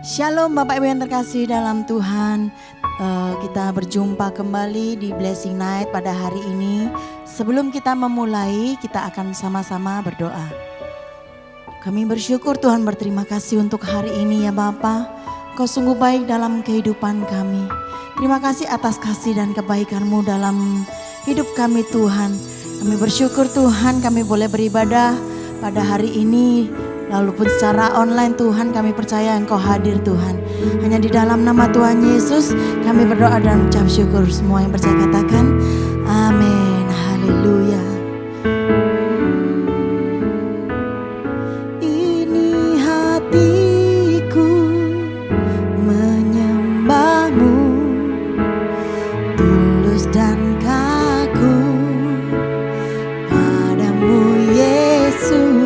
Shalom Bapak Ibu yang terkasih dalam Tuhan. Kita berjumpa kembali di Blessing Night pada hari ini. Sebelum kita memulai, kita akan sama-sama berdoa. Kami bersyukur Tuhan, berterima kasih untuk hari ini ya Bapa. Kau sungguh baik dalam kehidupan kami. Terima kasih atas kasih dan kebaikan-Mu dalam hidup kami Tuhan. Kami bersyukur Tuhan, kami boleh beribadah pada hari ini. Lalu pun secara online Tuhan, kami percaya Engkau hadir Tuhan. Hanya di dalam nama Tuhan Yesus kami berdoa dan ucap syukur. Semua yang percaya katakan amin. Haleluya. Ini hatiku menyembah-Mu, tulus dan kaku padamu Yesus.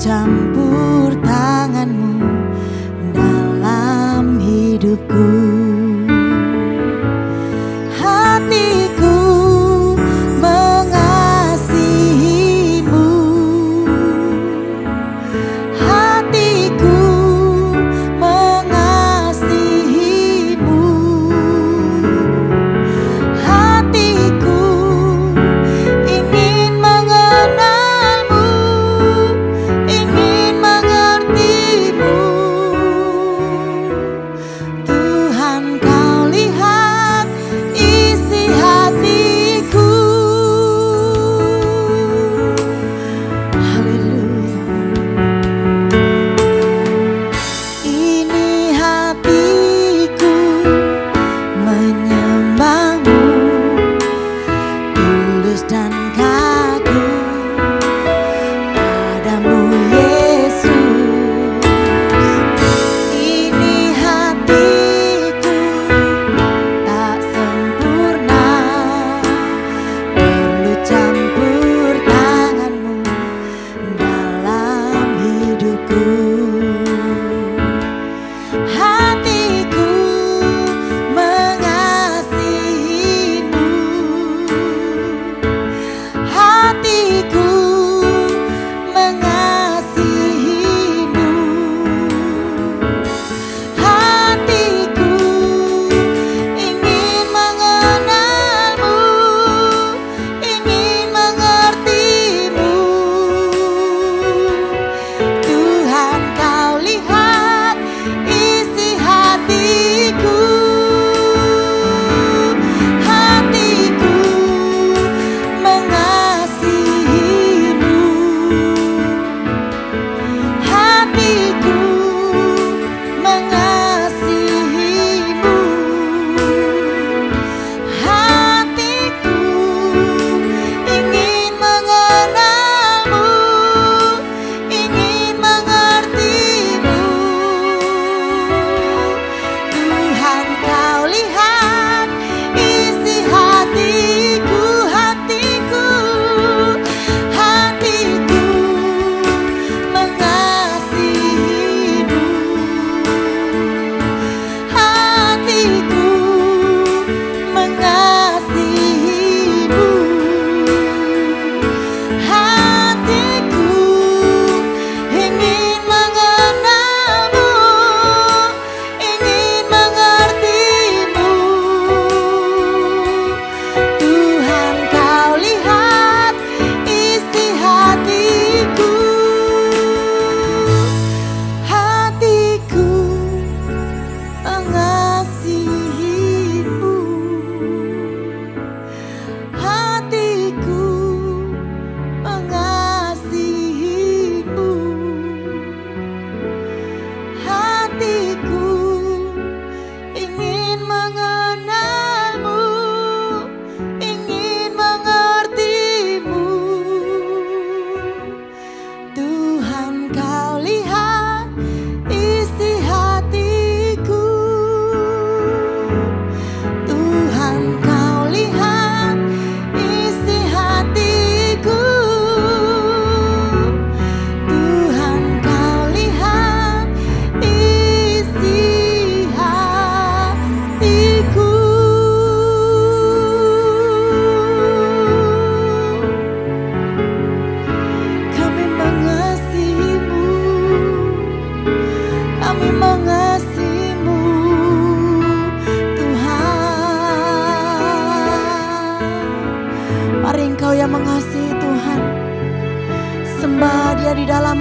Campur tangan-Mu dalam hidupku. Hatiku mengasihi-Mu, hatiku mengasihi-Mu, hatiku ingin mengenal-Mu, ingin mengerti-Mu. Tuhan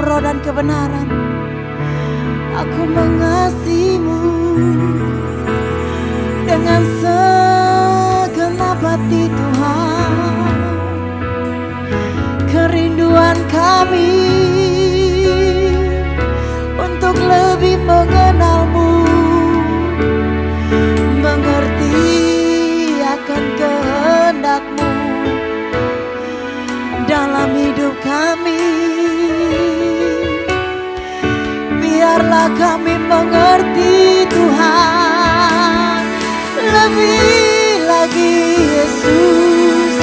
roh dan kebenaran. Aku mengasihimu dengan segenap hati Tuhan. Kerinduan kami untuk lebih mengenalmu, mengerti akan kehendak-Mu dalam hidup kami. Biarlah kami mengerti Tuhan lebih lagi, Yesus,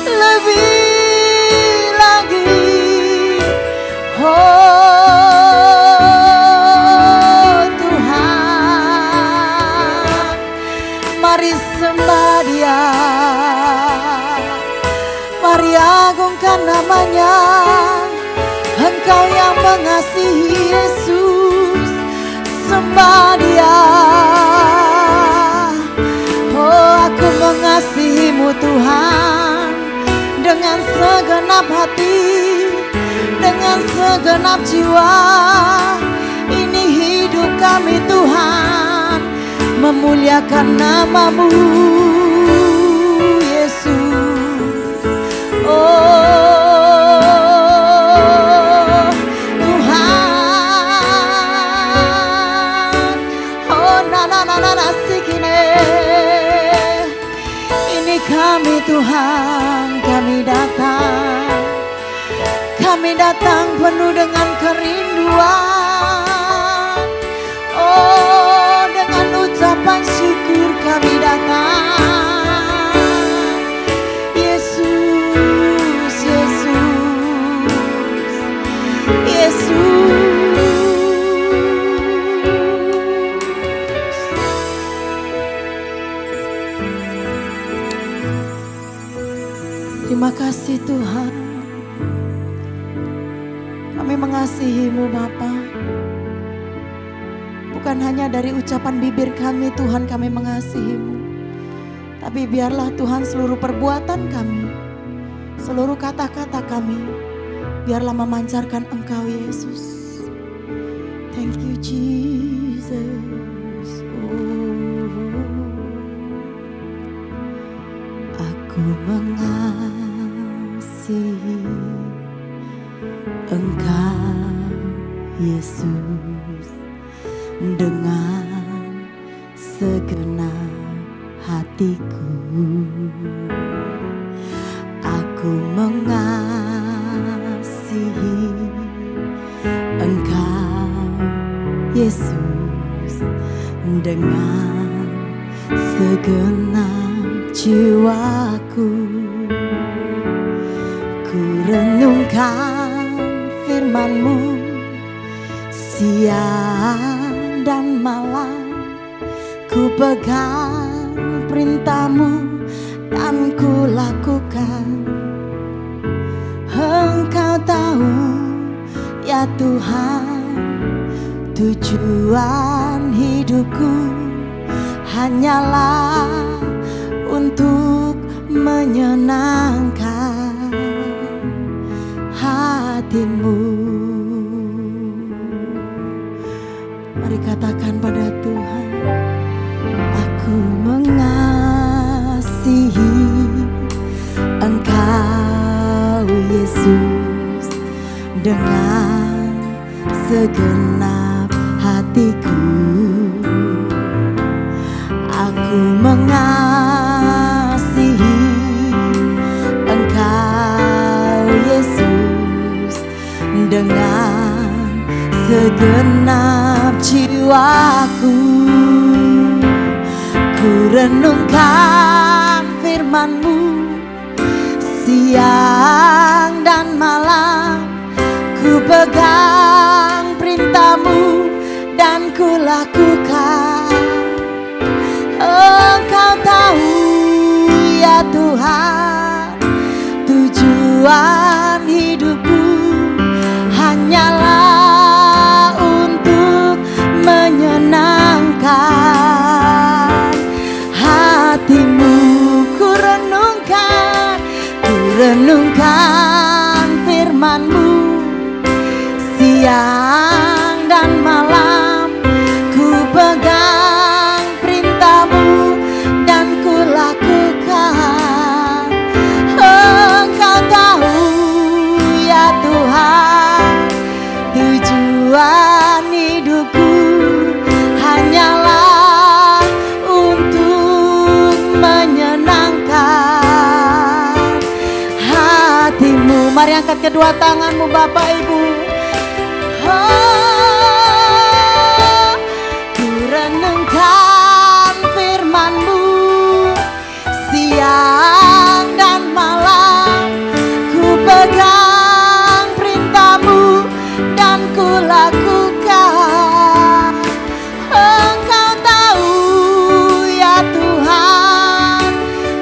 lebih lagi. Oh Tuhan, mari sembah Dia, mari agungkan namanya. Engkau yang mengasihi Yesus, sembah Dia. Oh, aku mengasihimu Tuhan dengan segenap hati, dengan segenap jiwa. Ini hidup kami Tuhan, memuliakan nama-Mu Yesus. Oh kami Tuhan, kami datang penuh dengan kerinduan. Oh, dengan ucapan syukur kami datang. Yesus, Yesus, Yesus. Terima kasih Tuhan, kami mengasihi-Mu Bapa. Bukan hanya dari ucapan bibir kami Tuhan kami mengasihi-Mu, tapi biarlah Tuhan seluruh perbuatan kami, seluruh kata-kata kami, biarlah memancarkan Engkau Yesus. Thank you Jesus. Oh, aku Engkau Yesus dengan segenap hatiku. Aku mengasihi Engkau Yesus dengan segenap jiwaku. Ku renungkan firman-Mu siang dan malam, ku pegang perintah-Mu dan ku lakukan. Engkau tahu ya Tuhan, tujuan hidupku hanyalah untuk menyenangkan hati-Mu. Mari katakan pada Tuhan, aku mengasihi Engkau Yesus dengan segenap hatiku. Aku mengasihi Engkau Yesus dengan segenap jiwaku. Ku renungkan firman-Mu siang dan malam, ku pegang perintah-Mu dan ku lakukan. Engkau tahu ya Tuhan, tujuan hidupku hanyalah untuk menyenangkan hati-Mu. Ku renungkan firman-Mu Mari angkat kedua tanganmu Bapak Ibu. Ku renungkan firman-Mu siang dan malam, ku pegang perintah-Mu dan ku lakukan. Engkau tahu ya Tuhan,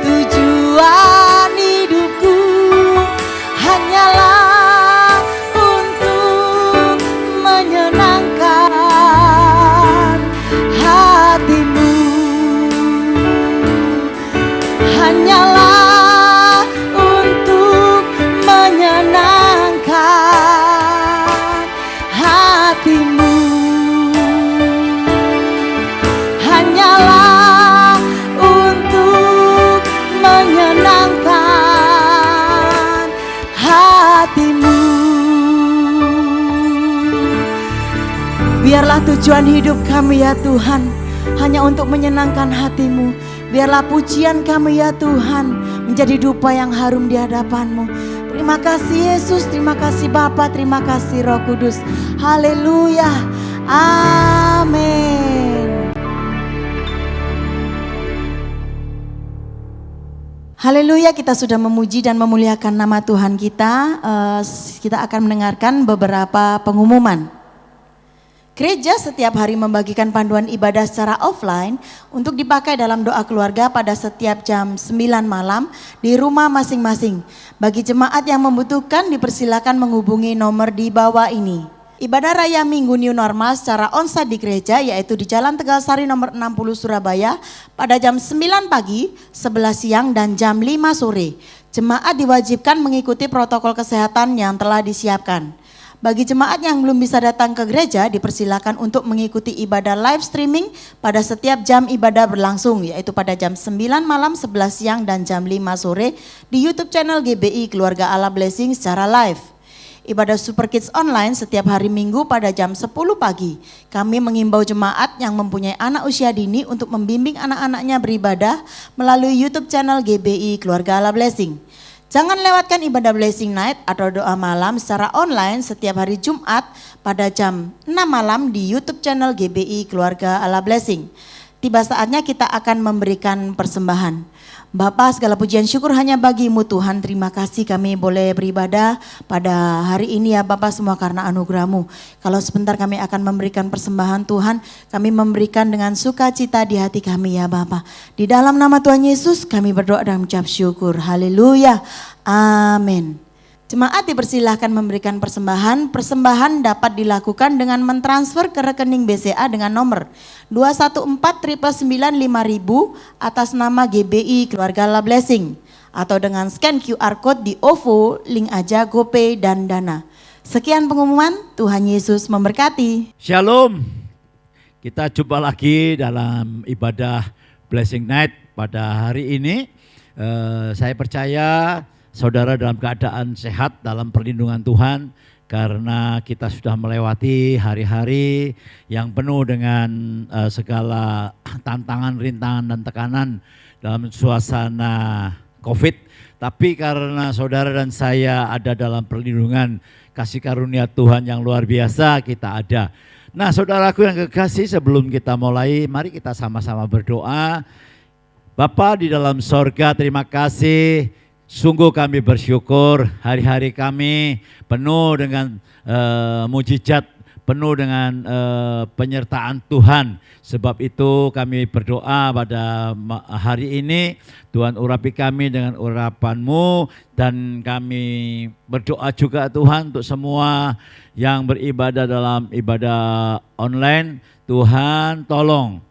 tujuan hidupku hanyalah untuk menyenangkan hati-Mu. Hanyalah untuk menyenangkan hati-Mu. Hanyalah untuk menyenangkan hati-Mu. Biarlah tujuan hidup kami ya Tuhan hanya untuk menyenangkan hati-Mu. Biarlah pujian kami ya Tuhan menjadi dupa yang harum di hadapan-Mu. Terima kasih Yesus, terima kasih Bapa, terima kasih Roh Kudus. Haleluya, amin. Haleluya, kita sudah memuji dan memuliakan nama Tuhan kita. Kita akan mendengarkan beberapa pengumuman. Gereja setiap hari membagikan panduan ibadah secara offline untuk dipakai dalam doa keluarga pada setiap jam 9 malam di rumah masing-masing. Bagi jemaat yang membutuhkan dipersilakan menghubungi nomor di bawah ini. Ibadah Raya Minggu New Normal secara onsite di gereja yaitu di Jalan Tegalsari nomor 60 Surabaya pada jam 9 pagi, 11 siang dan jam 5 sore. Jemaat diwajibkan mengikuti protokol kesehatan yang telah disiapkan. Bagi jemaat yang belum bisa datang ke gereja, dipersilakan untuk mengikuti ibadah live streaming pada setiap jam ibadah berlangsung, yaitu pada jam 9 malam, 11 siang, dan jam 5 sore di YouTube channel GBI Keluarga Allah Blessing secara live. Ibadah Super Kids online setiap hari Minggu pada jam 10 pagi. Kami mengimbau jemaat yang mempunyai anak usia dini untuk membimbing anak-anaknya beribadah melalui YouTube channel GBI Keluarga Allah Blessing. Jangan lewatkan ibadah Blessing Night atau doa malam secara online setiap hari Jumat pada jam 6 malam di YouTube channel GBI Keluarga Allah Blessing. Tiba saatnya kita akan memberikan persembahan. Bapa, segala pujian syukur hanya bagi-Mu Tuhan. Terima kasih kami boleh beribadah pada hari ini ya Bapa, semua karena anugerah-Mu. Kalau sebentar kami akan memberikan persembahan Tuhan, kami memberikan dengan sukacita di hati kami ya Bapa. Di dalam nama Tuhan Yesus kami berdoa dan mengucap syukur. Haleluya. Amin. Jemaat dipersilahkan memberikan persembahan. Persembahan dapat dilakukan dengan mentransfer ke rekening BCA dengan nomor 214 999 5000 atas nama GBI Keluarga Allah Blessing. Atau dengan scan QR Code di OVO, link aja GoPay dan Dana. Sekian pengumuman, Tuhan Yesus memberkati. Shalom, kita jumpa lagi dalam ibadah Blessing Night pada hari ini. Saya percaya saudara dalam keadaan sehat dalam perlindungan Tuhan karena kita sudah melewati hari-hari yang penuh dengan segala tantangan, rintangan dan tekanan dalam suasana COVID. Tapi karena saudara dan saya ada dalam perlindungan kasih karunia Tuhan yang luar biasa, kita ada. Nah, saudaraku yang kekasih, sebelum kita mulai, mari kita sama-sama berdoa. Bapa di dalam sorga, terima kasih. Sungguh kami bersyukur hari-hari kami penuh dengan mujizat, penuh dengan penyertaan Tuhan. Sebab itu kami berdoa pada hari ini, Tuhan urapi kami dengan urapan-Mu. Dan kami berdoa juga Tuhan untuk semua yang beribadah dalam ibadah online. Tuhan tolong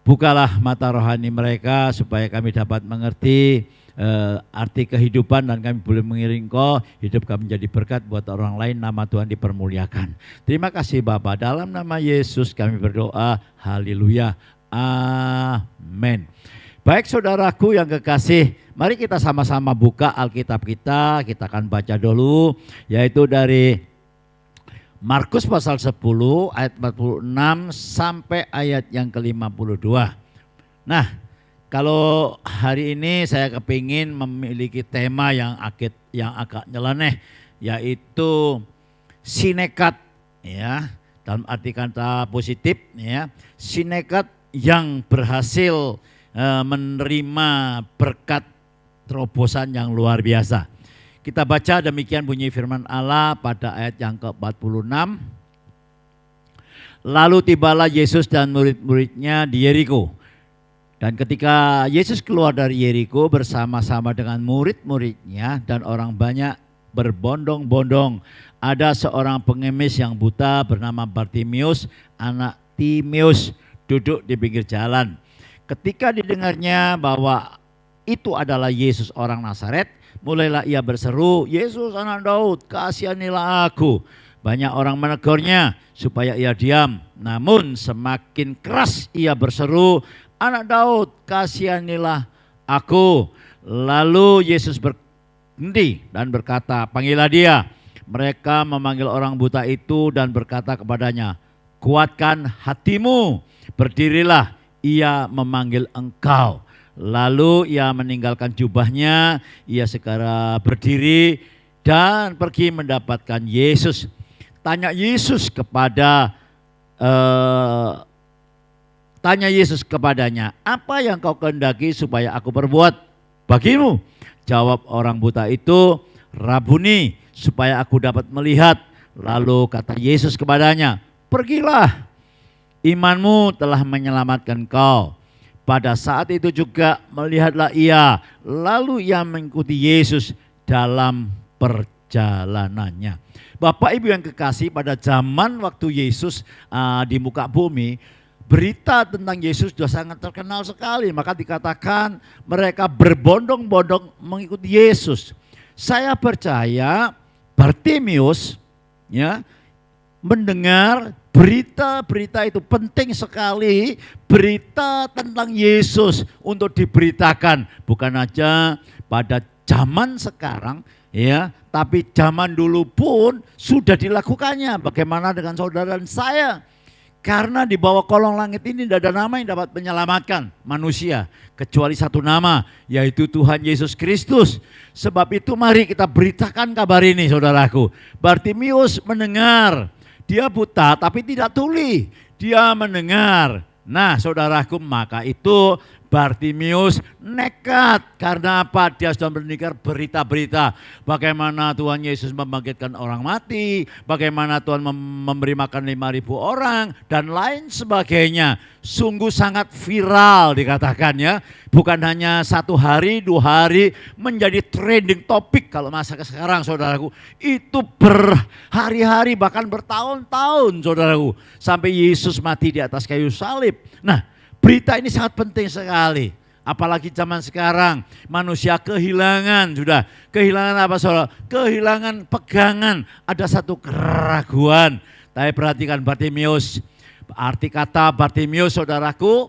bukalah mata rohani mereka supaya kami dapat mengerti arti kehidupan dan kami boleh mengiring Engkau, hidup kami menjadi berkat buat orang lain, nama Tuhan dipermuliakan. Terima kasih Bapa, dalam nama Yesus kami berdoa, haleluya, amin. Baik saudaraku yang kekasih, mari kita sama-sama buka Alkitab kita akan baca dulu, yaitu dari Markus pasal 10 ayat 46 sampai ayat yang ke-52. Nah, kalau hari ini saya kepingin memiliki tema yang agak nyeleneh, yaitu si nekat, ya, dalam arti kata positif, ya, si nekat yang berhasil menerima berkat terobosan yang luar biasa. Kita baca demikian bunyi firman Allah pada ayat yang ke-46. Lalu tibalah Yesus dan murid-muridnya di Yeriko. Dan ketika Yesus keluar dari Yeriko bersama-sama dengan murid-muridnya dan orang banyak berbondong-bondong, ada seorang pengemis yang buta bernama Bartimius, anak Timeus, duduk di pinggir jalan. Ketika didengarnya bahwa itu adalah Yesus orang Nazaret, mulailah ia berseru, "Yesus anak Daud, kasihanilah aku." Banyak orang menegurnya supaya ia diam. Namun semakin keras ia berseru, "Anak Daud, kasihanilah aku." Lalu Yesus berhenti dan berkata, "Panggillah dia." Mereka memanggil orang buta itu dan berkata kepadanya, "Kuatkan hatimu, berdirilah, ia memanggil engkau." Lalu ia meninggalkan jubahnya, ia segera berdiri dan pergi mendapatkan Yesus. Tanya Yesus kepadanya, "Apa yang kau kehendaki supaya aku perbuat bagimu?" Jawab orang buta itu, "Rabuni, supaya aku dapat melihat." Lalu kata Yesus kepadanya, "Pergilah, imanmu telah menyelamatkan kau." Pada saat itu juga melihatlah ia, lalu ia mengikuti Yesus dalam perjalanannya. Bapak Ibu yang kekasih, pada zaman waktu Yesus di muka bumi, berita tentang Yesus sudah sangat terkenal sekali. Maka dikatakan mereka berbondong-bondong mengikuti Yesus. Saya percaya Bartimius, ya, mendengar berita-berita itu penting sekali, berita tentang Yesus untuk diberitakan, bukan aja pada zaman sekarang, ya, tapi zaman dulu pun sudah dilakukannya. Bagaimana dengan saudara dan saya? Karena di bawah kolong langit ini tidak ada nama yang dapat menyelamatkan manusia kecuali satu nama, yaitu Tuhan Yesus Kristus. Sebab itu mari kita beritakan kabar ini, saudaraku. Bartimius mendengar. Dia buta tapi tidak tuli, dia mendengar. Nah saudaraku, maka itu Bartimius nekat. Karena apa? Dia sudah mendengar berita-berita bagaimana Tuhan Yesus membangkitkan orang mati, bagaimana Tuhan memberi makan 5.000 orang dan lain sebagainya. Sungguh sangat viral dikatakan, ya. Bukan hanya 1 hari, 2 hari, menjadi trending topik kalau masa sekarang, saudaraku. Itu berhari-hari bahkan bertahun-tahun, saudaraku. Sampai Yesus mati di atas kayu salib. Nah, berita ini sangat penting sekali. Apalagi zaman sekarang manusia kehilangan, sudah kehilangan apa, saudara? Kehilangan pegangan. Ada satu keraguan. Tapi perhatikan Bartimius. Arti kata Bartimius, saudaraku,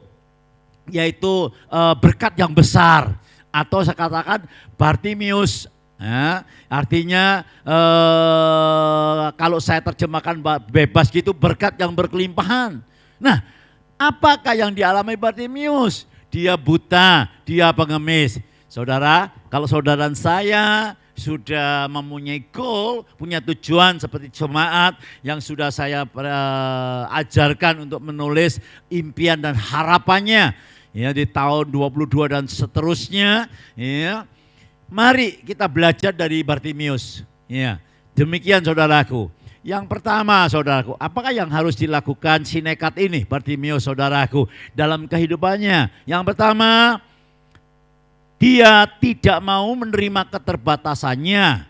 yaitu berkat yang besar. Atau saya katakan Bartimius, ya, artinya kalau saya terjemahkan bebas gitu, berkat yang berkelimpahan. Nah, apakah yang dialami Bartimius? Dia buta, dia pengemis. Saudara, kalau saudara dan saya sudah mempunyai goal, punya tujuan seperti jemaat yang sudah saya ajarkan untuk menulis impian dan harapannya, ya, di tahun 22 dan seterusnya, ya. Mari kita belajar dari Bartimius, ya. Demikian saudaraku. Yang pertama, saudaraku, apakah yang harus dilakukan si nekat ini, Bartimius, saudaraku, dalam kehidupannya? Yang pertama, dia tidak mau menerima keterbatasannya.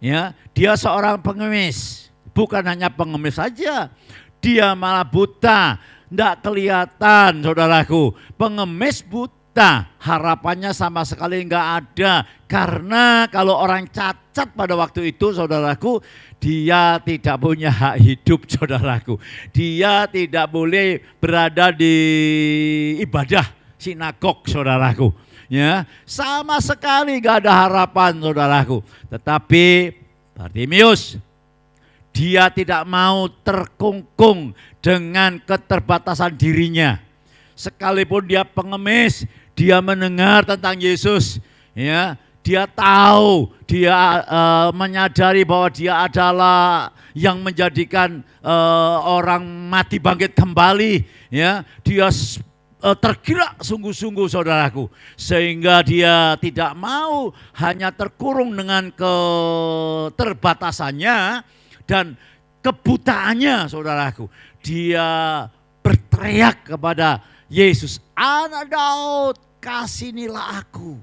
Ya, dia seorang pengemis. Bukan hanya pengemis saja, dia malah buta, tidak kelihatan, saudaraku. Pengemis buta, harapannya sama sekali enggak ada. Karena kalau orang cacat pada waktu itu, saudaraku, dia tidak punya hak hidup, saudaraku. Dia tidak boleh berada di ibadah sinagog, saudaraku. Ya, sama sekali gak ada harapan, saudaraku. Tetapi Bartimius, dia tidak mau terkungkung dengan keterbatasan dirinya. Sekalipun dia pengemis, dia mendengar tentang Yesus, ya, dia tahu, dia menyadari bahwa dia adalah yang menjadikan orang mati bangkit kembali, ya. Dia tergerak sungguh-sungguh, saudaraku, sehingga dia tidak mau hanya terkurung dengan keterbatasannya dan kebutaannya, saudaraku. Dia berteriak kepada Yesus, "Anak Daud, kasihanilah aku."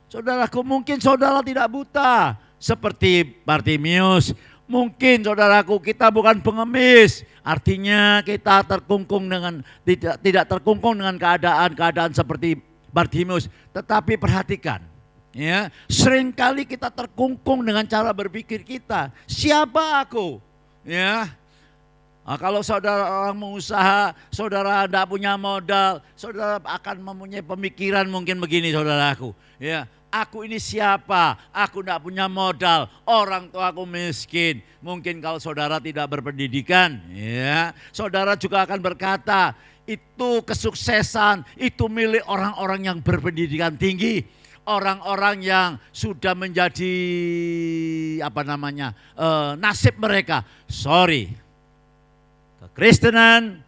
Saudaraku, mungkin saudara tidak buta seperti Bartimius. Mungkin saudaraku kita bukan pengemis, artinya kita terkungkung dengan tidak terkungkung dengan keadaan seperti Bartimius. Tetapi perhatikan, ya, seringkali kita terkungkung dengan cara berpikir kita. Siapa aku? Ya. Nah, kalau saudara orang mengusaha, saudara tidak punya modal, saudara akan mempunyai pemikiran mungkin begini, saudaraku. Ya, aku ini siapa? Aku tidak punya modal, orang tua aku miskin. Mungkin kalau saudara tidak berpendidikan, ya, saudara juga akan berkata, itu kesuksesan, itu milik orang-orang yang berpendidikan tinggi. Orang-orang yang sudah menjadi nasib mereka. Sorry. Kekristenan,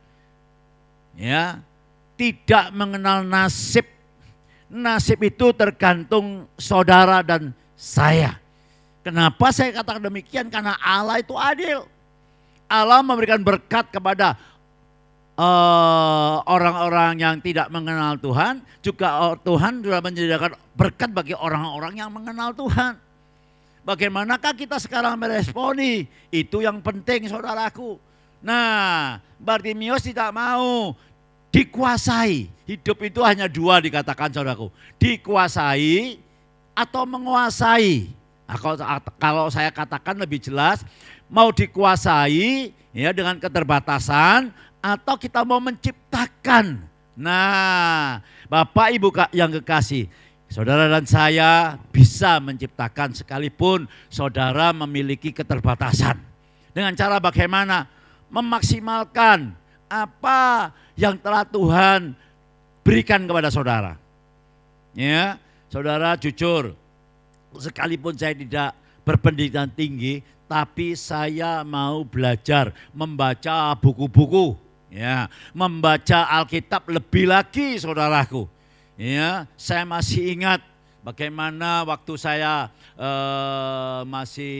ya, tidak mengenal nasib. Nasib itu tergantung saudara dan saya. Kenapa saya katakan demikian? Karena Allah itu adil. Allah memberikan berkat kepada orang-orang yang tidak mengenal Tuhan. Juga Tuhan sudah menyediakan berkat bagi orang-orang yang mengenal Tuhan. Bagaimanakah kita sekarang meresponi? Itu yang penting, saudaraku. Nah, Bartimius tidak mau dikuasai. Hidup itu hanya dua dikatakan, saudaraku. Dikuasai atau menguasai. Nah, kalau saya katakan lebih jelas, mau dikuasai ya dengan keterbatasan atau kita mau menciptakan. Nah, Bapak Ibu yang kekasih, saudara dan saya bisa menciptakan sekalipun saudara memiliki keterbatasan. Dengan cara bagaimana? Memaksimalkan apa yang telah Tuhan berikan kepada saudara. Ya, saudara jujur, sekalipun saya tidak berpendidikan tinggi, tapi saya mau belajar membaca buku-buku, ya, membaca Alkitab lebih lagi, saudaraku. Ya, saya masih ingat bagaimana waktu saya masih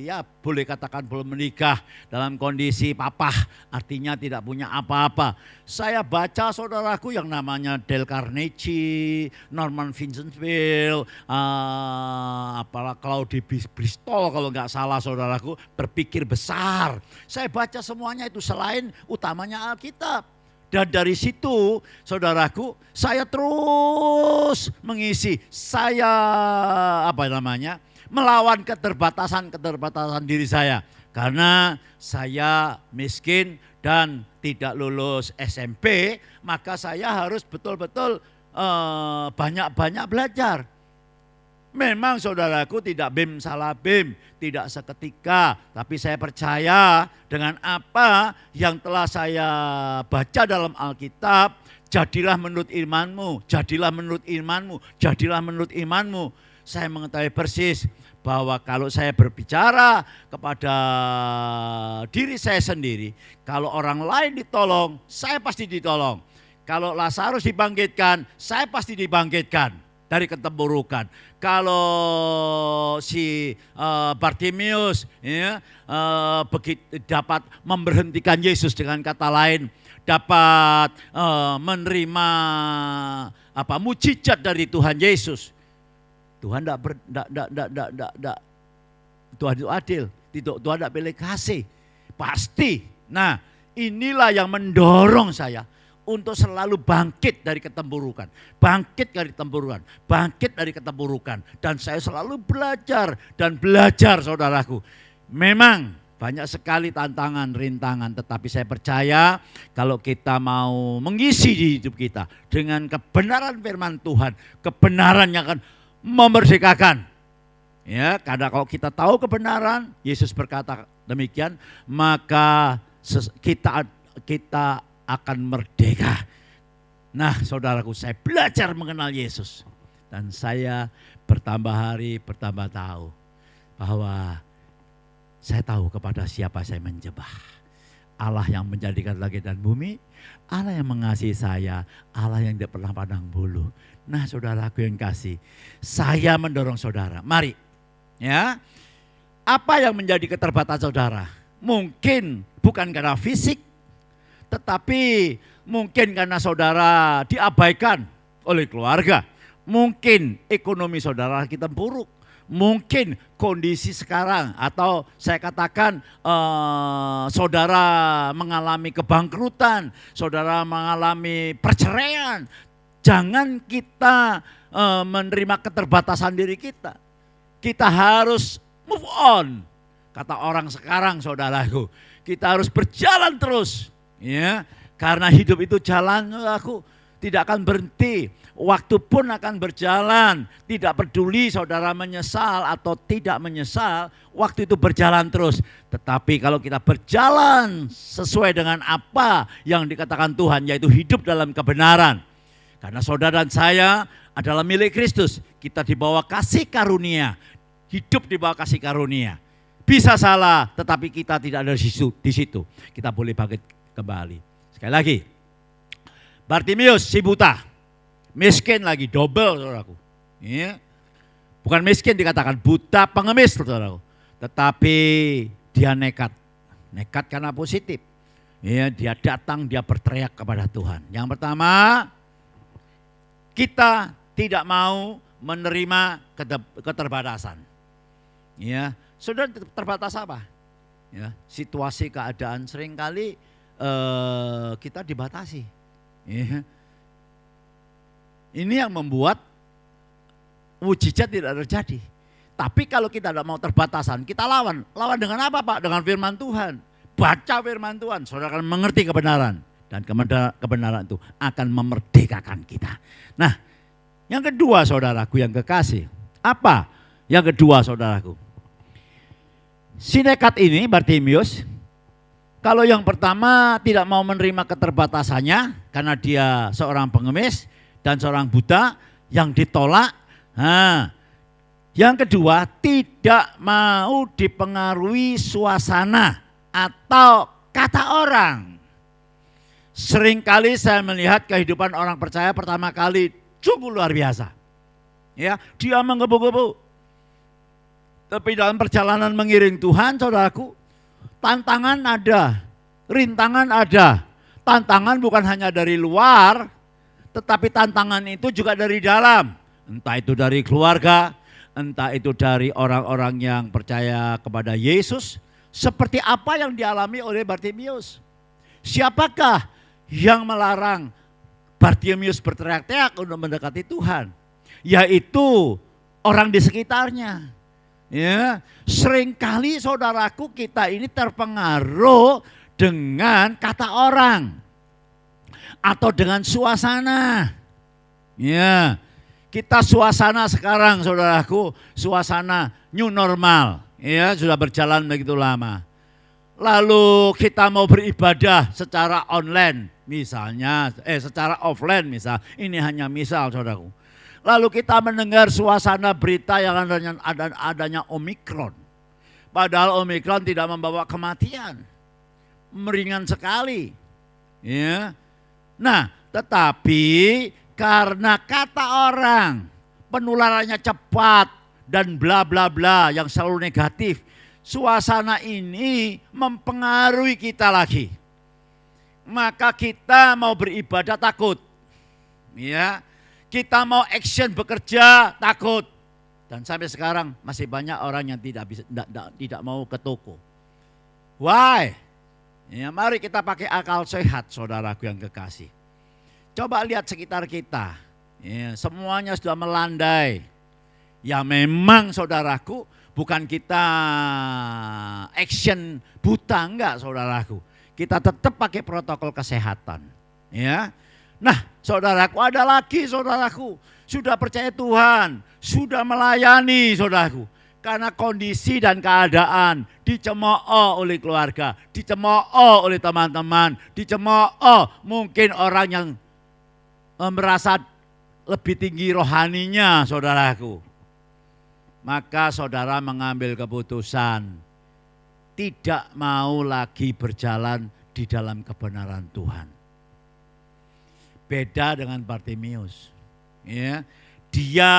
ya boleh katakan belum menikah, dalam kondisi papah, artinya tidak punya apa-apa. Saya baca, saudaraku, yang namanya Dale Carnegie, Norman Vincent Peale, apalah Claude Bristol kalau nggak salah, saudaraku, berpikir besar. Saya baca semuanya itu selain utamanya Alkitab. Dan dari situ, saudaraku, saya terus mengisi, saya melawan keterbatasan diri saya. Karena saya miskin dan tidak lulus SMP, maka saya harus betul-betul banyak-banyak belajar. Memang saudaraku tidak bim salah bim, tidak seketika, tapi saya percaya dengan apa yang telah saya baca dalam Alkitab, jadilah menurut imanmu, jadilah menurut imanmu, jadilah menurut imanmu. Saya mengetahui persis bahwa kalau saya berbicara kepada diri saya sendiri, kalau orang lain ditolong, saya pasti ditolong. Kalau Lazarus dibangkitkan, saya pasti dibangkitkan dari keterpurukan. Kalau si Bartimius ya, dapat memberhentikan Yesus, dengan kata lain dapat menerima mujizat dari Tuhan Yesus. Tuhan Tuhan itu adil, Tuhan tidak pilih kasih, pasti. Nah, inilah yang mendorong saya untuk selalu bangkit dari keterpurukan, bangkit dari keterpurukan, bangkit dari keterpurukan. Dan saya selalu belajar dan belajar, saudaraku. Memang banyak sekali tantangan, rintangan, tetapi saya percaya kalau kita mau mengisi di hidup kita dengan kebenaran firman Tuhan, kebenaran yang akan memerdekakan. Ya, karena kalau kita tahu kebenaran, Yesus berkata demikian, maka kita akan merdeka. Nah, saudaraku, saya belajar mengenal Yesus. Dan saya bertambah hari, bertambah tahu bahwa saya tahu kepada siapa saya menjebah. Allah yang menjadikan langit dan bumi, Allah yang mengasihi saya, Allah yang tidak pernah pandang bulu. Nah, saudaraku yang kasih, saya mendorong saudara, mari ya. Apa yang menjadi keterbatasan saudara? Mungkin bukan karena fisik, tetapi mungkin karena saudara diabaikan oleh keluarga. Mungkin ekonomi saudara kita buruk. Mungkin kondisi sekarang atau saya katakan saudara mengalami kebangkrutan, saudara mengalami perceraian. Jangan kita menerima keterbatasan diri kita. Kita harus move on. Kata orang sekarang saudaraku, kita harus berjalan terus. Ya, karena hidup itu jalan, saudaraku, tidak akan berhenti. Waktu pun akan berjalan, tidak peduli saudara menyesal atau tidak menyesal, waktu itu berjalan terus. Tetapi kalau kita berjalan sesuai dengan apa yang dikatakan Tuhan, yaitu hidup dalam kebenaran. Karena saudara dan saya adalah milik Kristus, kita dibawa kasih karunia, hidup di bawah kasih karunia. Bisa salah, tetapi kita tidak ada di situ. Kita boleh bangkit kembali. Sekali lagi, Bartimius si buta, miskin lagi, double saudaraku. Ya. Bukan miskin dikatakan, buta pengemis saudaraku. Tetapi dia nekat karena positif. Ya, dia datang, dia berteriak kepada Tuhan. Yang pertama, kita tidak mau menerima keterbatasan. Ya, saudara terbatas apa? Ya, situasi keadaan seringkali kita dibatasi. Ya. Ini yang membuat mujizat tidak terjadi. Tapi kalau kita tidak mau terbatasan, kita lawan. Lawan dengan apa, Pak? Dengan firman Tuhan. Baca firman Tuhan, saudara akan mengerti kebenaran. Dan kebenaran itu akan memerdekakan kita. Nah, yang kedua saudaraku yang kekasih. Apa yang kedua saudaraku? Si nekat ini, Bartimius, kalau yang pertama tidak mau menerima keterbatasannya karena dia seorang pengemis dan seorang buta yang ditolak. Nah, yang kedua tidak mau dipengaruhi suasana atau kata orang. Seringkali saya melihat kehidupan orang percaya pertama kali sungguh luar biasa. Ya, dia menggebu-gebu. Tapi dalam perjalanan mengiring Tuhan, saudaraku, tantangan ada, rintangan ada. Tantangan bukan hanya dari luar, tetapi tantangan itu juga dari dalam. Entah itu dari keluarga, entah itu dari orang-orang yang percaya kepada Yesus. Seperti apa yang dialami oleh Bartimius. Siapakah yang melarang Bartimius berteriak-teriak untuk mendekati Tuhan? Yaitu orang di sekitarnya. Ya, seringkali saudaraku kita ini terpengaruh dengan kata orang atau dengan suasana. Ya, kita suasana sekarang saudaraku, suasana new normal. Ya, sudah berjalan begitu lama. Lalu kita mau beribadah secara online misalnya, secara offline misal. Ini hanya misal saudaraku. Lalu kita mendengar suasana berita yang adanya Omikron. Padahal Omikron tidak membawa kematian. Meringan sekali. Ya. Nah, tetapi karena kata orang, penularannya cepat dan bla bla bla yang selalu negatif, suasana ini mempengaruhi kita lagi. Maka kita mau beribadah takut. Ya. Kita mau action bekerja takut. Dan sampai sekarang masih banyak orang yang tidak mau ke toko. Why? Ya, mari kita pakai akal sehat saudaraku yang kekasih. Coba lihat sekitar kita. Ya, semuanya sudah melandai. Ya memang saudaraku, bukan kita action buta, enggak saudaraku. Kita tetap pakai protokol kesehatan. Ya. Nah, saudaraku, ada lagi saudaraku, sudah percaya Tuhan, sudah melayani saudaraku. Karena kondisi dan keadaan dicemooh oleh keluarga, dicemooh oleh teman-teman, dicemooh mungkin orang yang merasa lebih tinggi rohaninya, saudaraku. Maka saudara mengambil keputusan tidak mau lagi berjalan di dalam kebenaran Tuhan. Beda dengan Bartimius. Ya, dia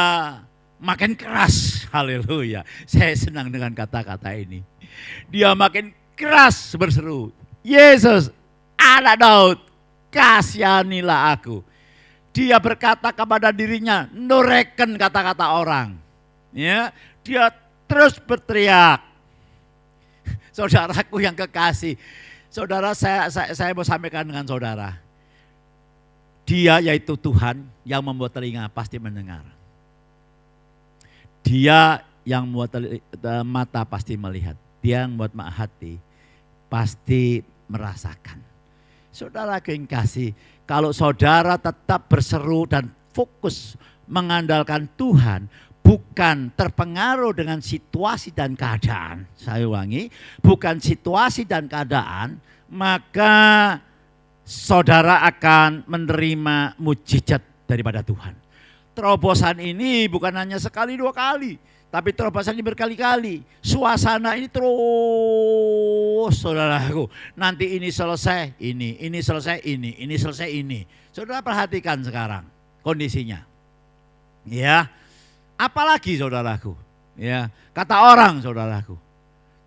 makin keras, haleluya. Saya senang dengan kata-kata ini. Dia makin keras berseru, Yesus, anak Daud, kasihanilah aku. Dia berkata kepada dirinya, nureken kata-kata orang. Ya, dia terus berteriak. Saudaraku yang kekasih, saudara, saya mau sampaikan dengan saudara. Dia yaitu Tuhan yang membuat telinga pasti mendengar. Dia yang membuat mata pasti melihat. Dia yang membuat hati pasti merasakan. Saudara yang kasih, kalau saudara tetap berseru dan fokus mengandalkan Tuhan, bukan terpengaruh dengan situasi dan keadaan. Saya ulangi, bukan situasi dan keadaan, maka saudara akan menerima mujizat daripada Tuhan. Terobosan ini bukan hanya sekali dua kali, tapi terobosan ini berkali-kali. Suasana ini terus, saudaraku. Nanti ini selesai, ini selesai, ini selesai, ini. Saudara perhatikan sekarang kondisinya. Ya, apalagi saudaraku. Ya, kata orang saudaraku.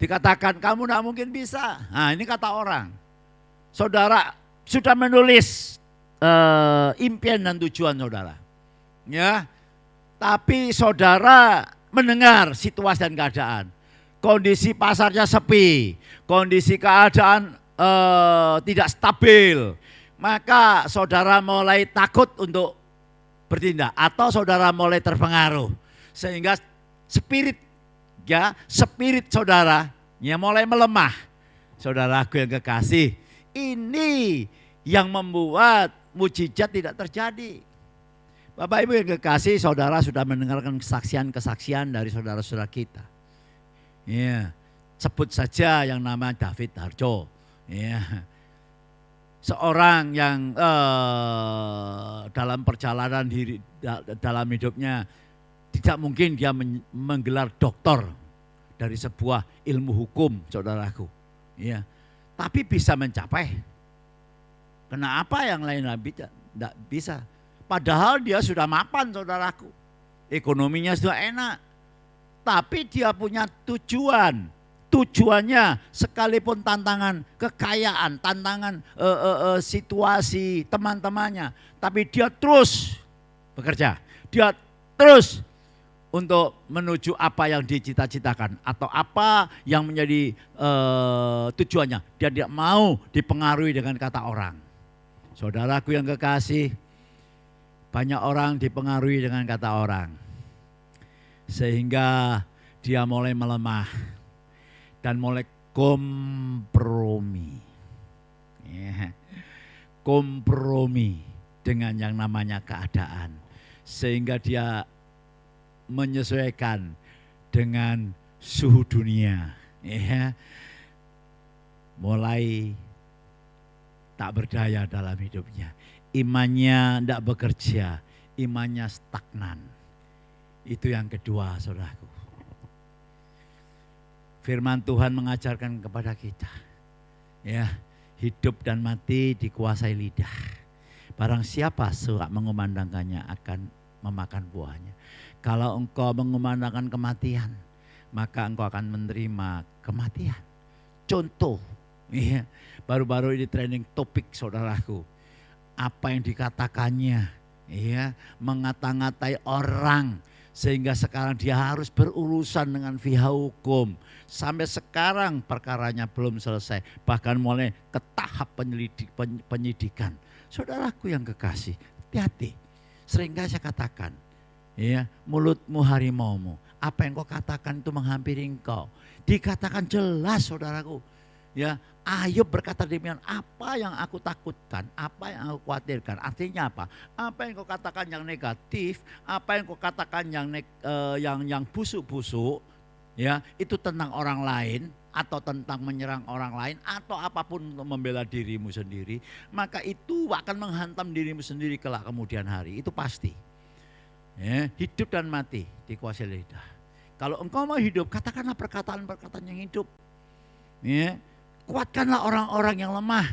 Dikatakan kamu tidak mungkin bisa. Nah, ini kata orang. Saudara sudah menulis impian dan tujuan saudara. Ya, tapi saudara mendengar situasi dan keadaan. Kondisi pasarnya sepi, kondisi keadaan tidak stabil. Maka saudara mulai takut untuk bertindak atau saudara mulai terpengaruh. Sehingga spirit saudara ya mulai melemah. Saudaraku yang kekasih, ini yang membuat mujizat tidak terjadi. Bapak Ibu yang kekasih, saudara sudah mendengarkan kesaksian-kesaksian dari saudara-saudara kita. Ya, sebut saja yang namanya David Harjo. Ya, seorang yang dalam perjalanan dalam hidupnya tidak mungkin dia menggelar doktor dari sebuah ilmu hukum, saudaraku. Ya, tapi bisa mencapai. Kenapa yang lain tidak bisa? Padahal dia sudah mapan, saudaraku. Ekonominya sudah enak. Tapi dia punya tujuan. Tujuannya sekalipun tantangan kekayaan, tantangan situasi teman-temannya. Tapi dia terus bekerja. Dia terus untuk menuju apa yang dicita-citakan. Atau apa yang menjadi tujuannya. Dia tidak mau dipengaruhi dengan kata orang. Saudaraku yang kekasih, banyak orang dipengaruhi dengan kata orang. Sehingga dia mulai melemah dan mulai kompromi. Ya. Kompromi dengan yang namanya keadaan. Sehingga dia menyesuaikan dengan suhu dunia. Ya. Mulai tak berdaya dalam hidupnya. Imannya tidak bekerja, imannya stagnan. Itu yang kedua, saudaraku. Firman Tuhan mengajarkan kepada kita, ya, hidup dan mati dikuasai lidah. Barang siapa suka mengumandangkannya akan memakan buahnya. Kalau engkau mengumandangkan kematian, maka engkau akan menerima kematian. Contoh, ya, baru-baru ini training topik, saudaraku. Apa yang dikatakannya, ya, mengata-ngatai orang sehingga sekarang dia harus berurusan dengan pihak hukum. Sampai sekarang perkaranya belum selesai, bahkan mulai ke tahap penyidikan. Saudaraku yang kekasih, hati-hati. Seringkali saya katakan, ya, mulutmu harimaumu. Apa yang kau katakan itu menghampiri engkau. Dikatakan jelas, saudaraku. Ya, Ayub berkata demikian, apa yang aku takutkan, apa yang aku khawatirkan. Artinya apa? Apa yang kau katakan yang negatif, apa yang kau katakan yang busuk-busuk, ya, itu tentang orang lain atau tentang menyerang orang lain atau apapun untuk membela dirimu sendiri, maka itu akan menghantam dirimu sendiri kelak kemudian hari. Itu pasti. Ya, hidup dan mati dikuasai lidah. Kalau engkau mau hidup, katakanlah perkataan-perkataan yang hidup. Ya, kuatkanlah orang-orang yang lemah.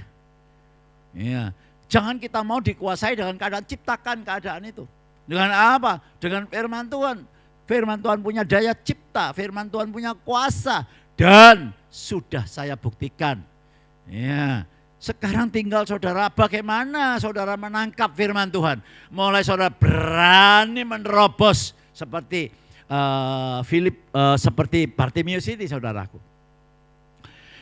Ya, jangan kita mau dikuasai dengan keadaan, ciptakan keadaan itu. Dengan apa? Dengan firman Tuhan. Firman Tuhan punya daya cipta, firman Tuhan punya kuasa. Dan sudah saya buktikan. Ya, sekarang tinggal saudara, bagaimana saudara menangkap firman Tuhan. Mulai saudara berani menerobos seperti seperti Bartimius ini saudaraku.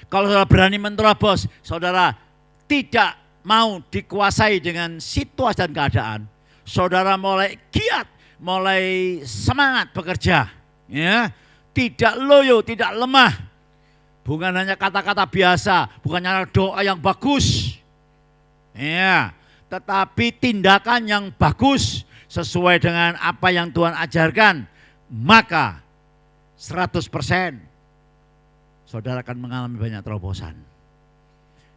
Kalau saudara berani menerobos, saudara tidak mau dikuasai dengan situasi dan keadaan, saudara mulai giat, mulai semangat bekerja, ya, tidak loyo, tidak lemah, bukan hanya kata-kata biasa, bukan hanya doa yang bagus, ya, tetapi tindakan yang bagus sesuai dengan apa yang Tuhan ajarkan, maka 100% saudara akan mengalami banyak terobosan.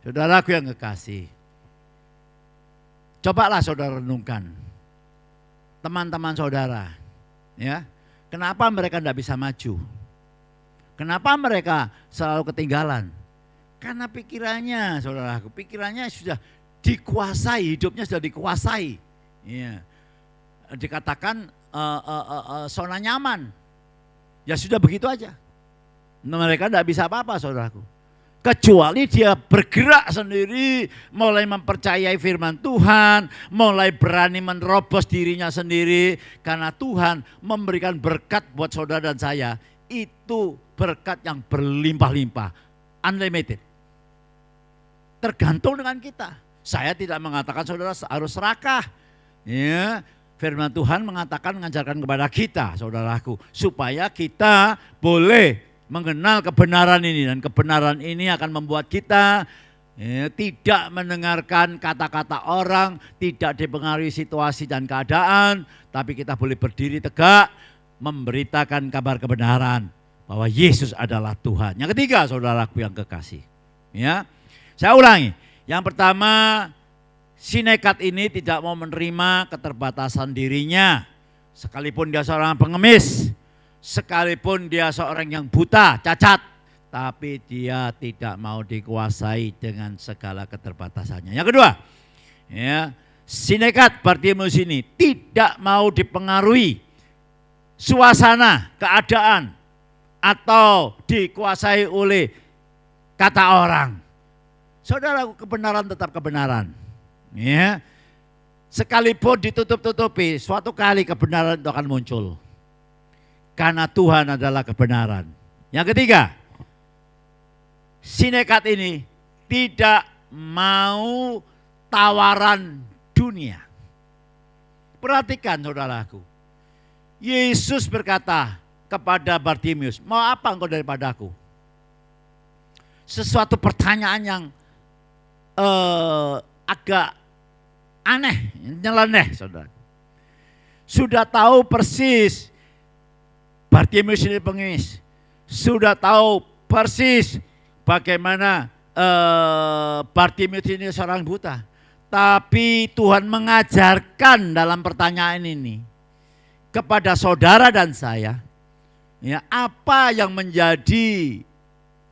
Saudaraku yang kekasih, cobalah saudara renungkan teman-teman saudara, ya, kenapa mereka tidak bisa maju? Kenapa mereka selalu ketinggalan? Karena pikirannya, saudaraku, pikirannya sudah dikuasai, hidupnya sudah dikuasai. Ya. Dikatakan zona nyaman, ya sudah begitu aja. Mereka tidak bisa apa-apa, saudaraku. Kecuali dia bergerak sendiri, mulai mempercayai firman Tuhan, mulai berani menerobos dirinya sendiri. Karena Tuhan memberikan berkat buat saudara dan saya, itu berkat yang berlimpah-limpah, unlimited. Tergantung dengan kita. Saya tidak mengatakan saudara harus serakah. Ya, firman Tuhan mengatakan, mengajarkan kepada kita, saudaraku, supaya kita boleh mengenal kebenaran ini, dan kebenaran ini akan membuat kita tidak mendengarkan kata-kata orang, tidak dipengaruhi situasi dan keadaan, tapi kita boleh berdiri tegak memberitakan kabar kebenaran bahwa Yesus adalah Tuhan. Yang ketiga, saudaraku yang kekasih, ya, saya ulangi. Yang pertama, si nekat ini tidak mau menerima keterbatasan dirinya, sekalipun dia seorang pengemis, sekalipun dia seorang yang buta, cacat, tapi dia tidak mau dikuasai dengan segala keterbatasannya. Yang kedua, ya, si nekat Bartimius ini tidak mau dipengaruhi suasana, keadaan, atau dikuasai oleh kata orang. Saudara, kebenaran tetap kebenaran. Ya, sekalipun ditutup-tutupi, suatu kali kebenaran itu akan muncul. Karena Tuhan adalah kebenaran. Yang ketiga, si nekat ini tidak mau tawaran dunia. Perhatikan saudaraku, Yesus berkata kepada Bartimius, mau apa engkau daripadaku? Sesuatu pertanyaan yang agak aneh, nyeleneh saudara. Sudah tahu persis Bartimius ini pengemis, sudah tahu persis bagaimana Bartimius ini seorang buta. Tapi Tuhan mengajarkan dalam pertanyaan ini kepada saudara dan saya, ya, apa yang menjadi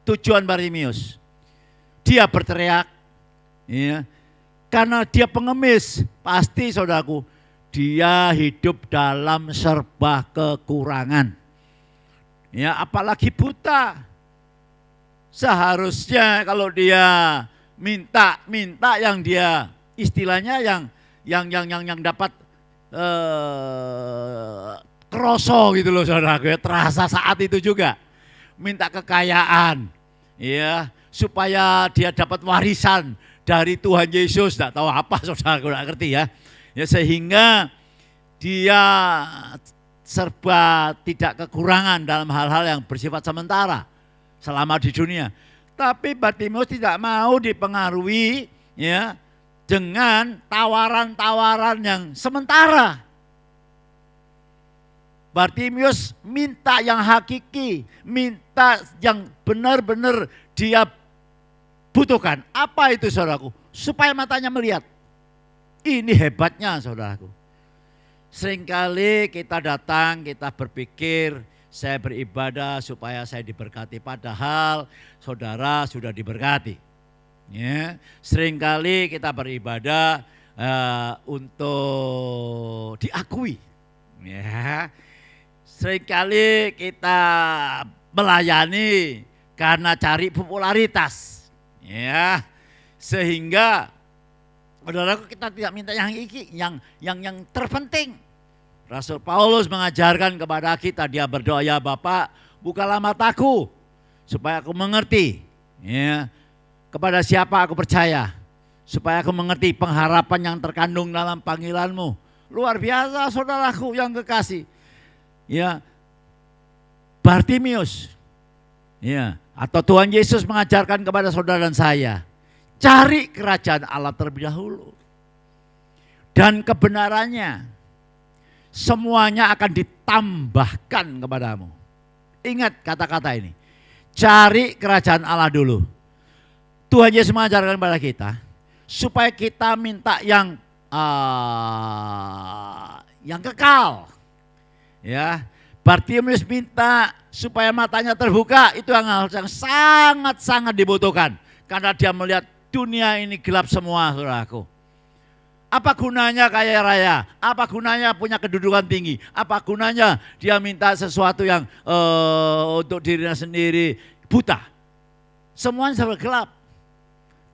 tujuan Bartimius. Dia berteriak, ya, karena dia pengemis, pasti saudaraku, dia hidup dalam serba kekurangan. Ya, apalagi buta. Seharusnya kalau dia minta yang dia istilahnya yang dapat kroso gitu loh saudaraku, ya, terasa saat itu juga. Minta kekayaan, ya, supaya dia dapat warisan dari Tuhan Yesus. Tidak tahu apa saudaraku, tidak ngerti ya. Ya, sehingga dia serba tidak kekurangan dalam hal-hal yang bersifat sementara selama di dunia. Tapi Bartimius tidak mau dipengaruhi, ya, dengan tawaran-tawaran yang sementara. Bartimius minta yang hakiki, minta yang benar-benar dia butuhkan. Apa itu saudaraku? Supaya matanya melihat. Ini hebatnya saudaraku. Seringkali kita datang, kita berpikir saya beribadah supaya saya diberkati, padahal saudara sudah diberkati. Ya, seringkali kita beribadah untuk diakui. Ya, seringkali kita melayani karena cari popularitas. Ya, sehingga saudaraku, kita tidak minta yang terpenting. Rasul Paulus mengajarkan kepada kita, dia berdoa, ya Bapa, bukalah mataku supaya aku mengerti, ya, kepada siapa aku percaya, supaya aku mengerti pengharapan yang terkandung dalam panggilanmu. Luar biasa saudaraku yang kekasih. Ya, Bartimius, ya, atau Tuhan Yesus mengajarkan kepada saudara dan saya, cari kerajaan Allah terlebih dahulu. Dan kebenarannya semuanya akan ditambahkan kepadamu. Ingat kata-kata ini. Cari kerajaan Allah dulu. Tuhan Yesus mengajarkan kepada kita supaya kita minta yang kekal. Ya, Bartimius minta supaya matanya terbuka, itu yang sangat-sangat dibutuhkan. Karena dia melihat dunia ini gelap semua, saudaraku. Apa gunanya kaya raya? Apa gunanya punya kedudukan tinggi? Apa gunanya dia minta sesuatu yang untuk dirinya sendiri buta? Semuanya serba gelap.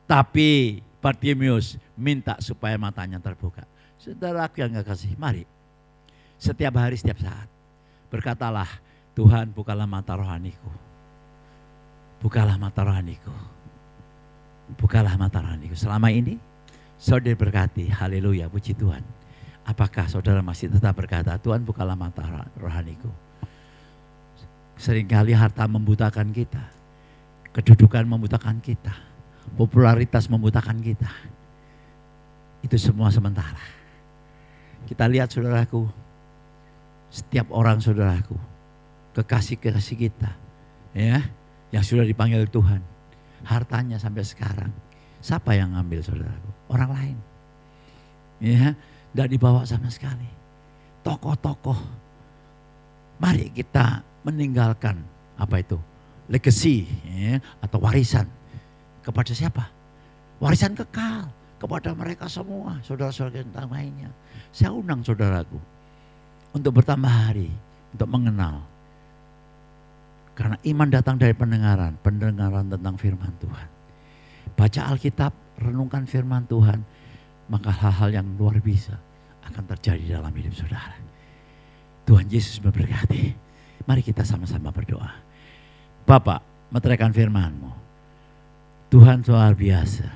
Tapi Bartimius minta supaya matanya terbuka. Saudaraku yang kekasih, mari setiap hari, setiap saat berkatalah, Tuhan bukalah mata rohaniku. Bukalah mata rohaniku. Bukalah mata rohaniku. Selama ini saudara berkati, haleluya, puji Tuhan. Apakah saudara masih tetap berkata, Tuhan bukalah mata rohaniku? Seringkali harta membutakan kita, kedudukan membutakan kita, popularitas membutakan kita. Itu semua sementara. Kita lihat saudaraku, setiap orang saudaraku, kekasih-kekasih kita, ya, yang sudah dipanggil Tuhan, hartanya sampai sekarang, siapa yang ngambil saudaraku? Orang lain, ya, tidak dibawa sama sekali. Tokoh-tokoh, mari kita meninggalkan apa itu, legacy, ya, atau warisan kepada siapa? Warisan kekal kepada mereka semua, saudara-saudara yang lainnya. Saya undang saudaraku untuk bertambah hari, untuk mengenal. Karena iman datang dari pendengaran tentang firman Tuhan. Baca Alkitab, renungkan firman Tuhan, maka hal-hal yang luar biasa akan terjadi dalam hidup saudara. Tuhan Yesus memberkati. Mari kita sama-sama berdoa. Bapa, meteraikan firman-Mu. Tuhan luar biasa.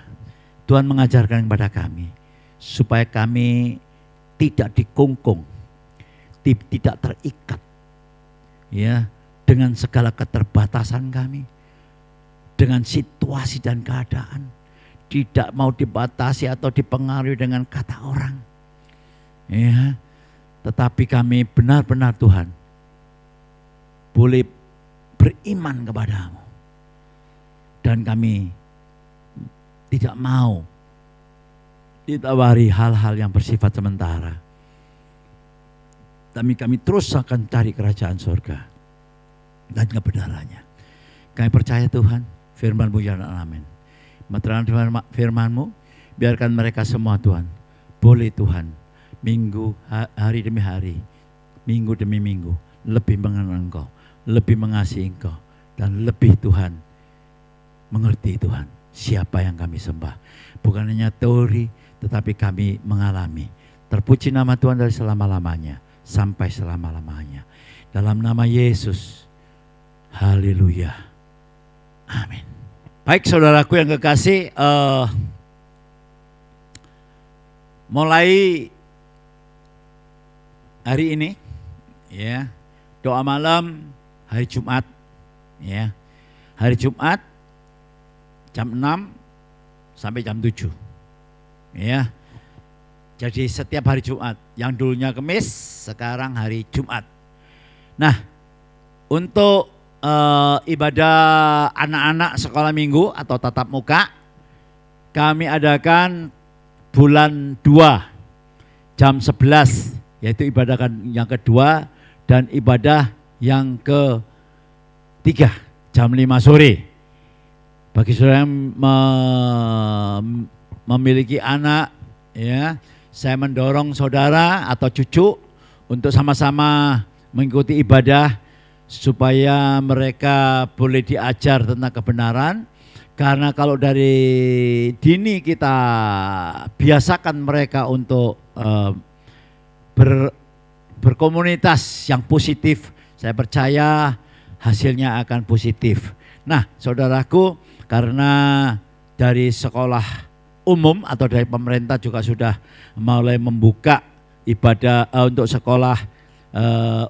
Tuhan mengajarkan kepada kami supaya kami tidak dikungkung, tidak terikat, ya, dengan segala keterbatasan kami, dengan situasi dan keadaan, tidak mau dibatasi atau dipengaruhi dengan kata orang. Ya, tetapi kami benar-benar Tuhan boleh beriman kepadamu. Dan kami tidak mau ditawari hal-hal yang bersifat sementara. Tapi kami terus akan cari kerajaan surga dan kebenarannya. Kami percaya Tuhan, firman-Mu ya amin. Menerangkan firman-Mu, biarkan mereka semua Tuhan, boleh Tuhan, minggu, hari demi hari, minggu demi minggu, lebih mengenal Engkau, lebih mengasihi Engkau, dan lebih Tuhan, mengerti Tuhan, siapa yang kami sembah. Bukan hanya teori, tetapi kami mengalami. Terpuji nama Tuhan dari selama-lamanya, sampai selama-lamanya. Dalam nama Yesus, haleluya, amin. Baik saudaraku yang kekasih, mulai hari ini, ya, doa malam hari Jumat, ya, hari Jumat jam 6 sampai jam 7, ya. Jadi setiap hari Jumat, yang dulunya Kamis, sekarang hari Jumat. Nah, untuk ibadah anak-anak sekolah minggu atau tatap muka, kami adakan bulan 2 jam 11 yaitu ibadah yang kedua dan ibadah yang ketiga jam 5 sore. Bagi saudara yang memiliki anak, ya, saya mendorong saudara atau cucu untuk sama-sama mengikuti ibadah supaya mereka boleh diajar tentang kebenaran. Karena kalau dari dini kita biasakan mereka untuk berkomunitas yang positif, saya percaya hasilnya akan positif. Nah, saudaraku, karena dari sekolah umum atau dari pemerintah juga sudah mulai membuka ibadah untuk sekolah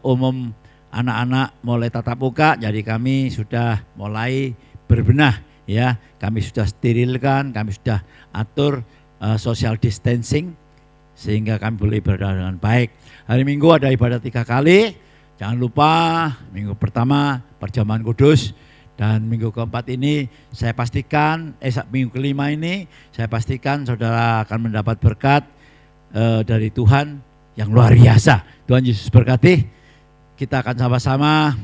umum anak-anak mulai tatap muka, jadi kami sudah mulai berbenah. Ya, kami sudah sterilkan, kami sudah atur social distancing sehingga kami boleh beribadah dengan baik. Hari Minggu ada ibadah 3 kali. Jangan lupa minggu pertama perjamuan kudus dan minggu keempat ini saya pastikan minggu kelima ini saya pastikan saudara akan mendapat berkat dari Tuhan yang luar biasa. Tuhan Yesus berkati. Kita akan sama-sama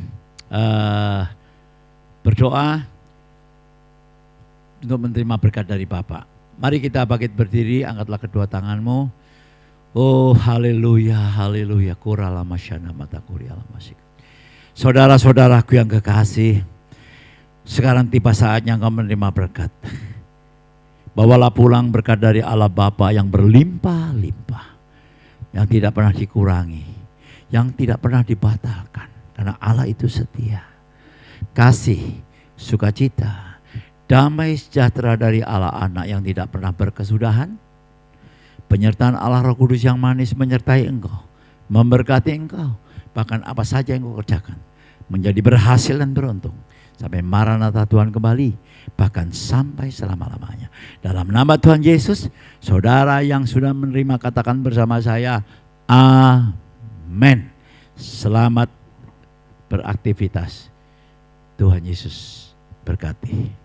berdoa untuk menerima berkat dari Bapa. Mari kita bangkit berdiri, angkatlah kedua tanganmu. Oh haleluya, haleluya. Kuralama syana mata kurialama masik. Saudara-saudaraku yang kekasih, sekarang tiba saatnya engkau menerima berkat. Bawalah pulang berkat dari Allah Bapa yang berlimpah-limpah, yang tidak pernah dikurangi, yang tidak pernah dibatalkan, karena Allah itu setia. Kasih, sukacita, damai sejahtera dari Allah Anak yang tidak pernah berkesudahan, penyertaan Allah Roh Kudus yang manis menyertai engkau, memberkati engkau, bahkan apa saja yang engkau kerjakan menjadi berhasil dan beruntung sampai Maranatha Tuhan kembali, bahkan sampai selama-lamanya. Dalam nama Tuhan Yesus, saudara yang sudah menerima katakan bersama saya, amin. Selamat beraktivitas. Tuhan Yesus berkati.